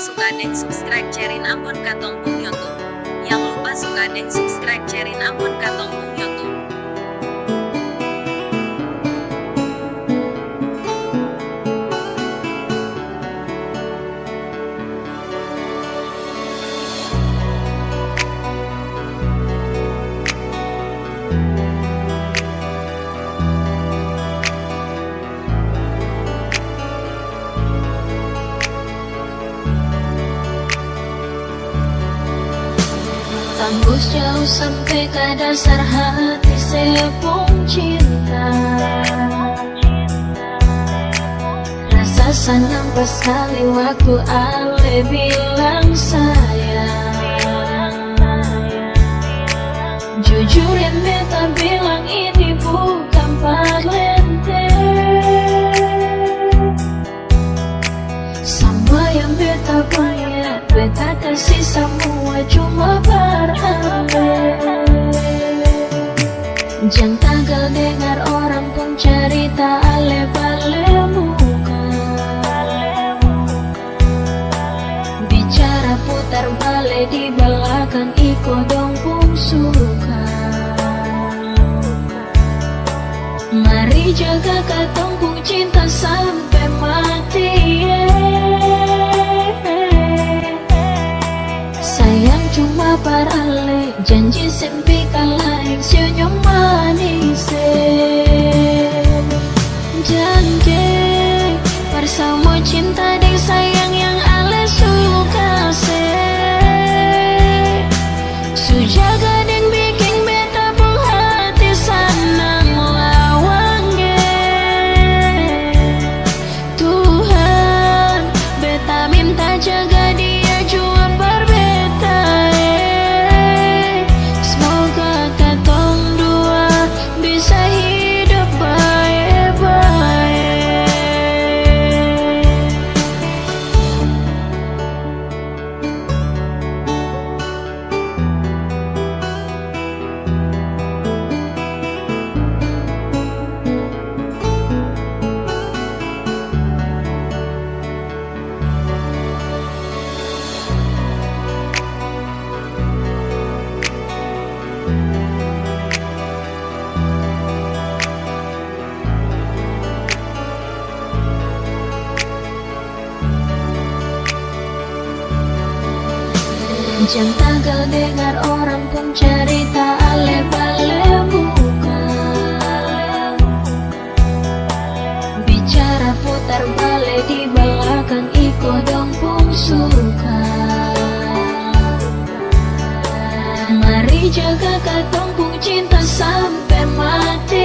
suka deng subscribe cerin ampun katong pung YouTube. Yang lupa suka deng subscribe cerin ampun katong pung YouTube. Tembus jauh sampai ke dasar hati sepung cinta. Rasa senang pas kali waktu Ale bilang sayang. Jujur yang beta bilang ini bukan parlente. Sama yang beta punya, beta kasih semua cuma berale. Jangan tanggal dengar orang pun cerita ale bale muka. Bicara putar balik di belakang ikut dong pun suka. Mari jaga katong pun cinta sampai mati. Sayang cuma parale, janji sempi kalaeng senyum manis. Janji bersama cinta dan sayang yang ale suka se. Sujaga dan bikin beta pun hati senang lawangnya. Tuhan beta minta jaga dia jua berbeda. Semoga katong dua bisa hidup baik-baik. Jangan tanggal dengar orang pun cerita ale bale muka. Bicara putar balik di belakang ikut dong pun suka. Mari jaga katong pun cinta sampai mati.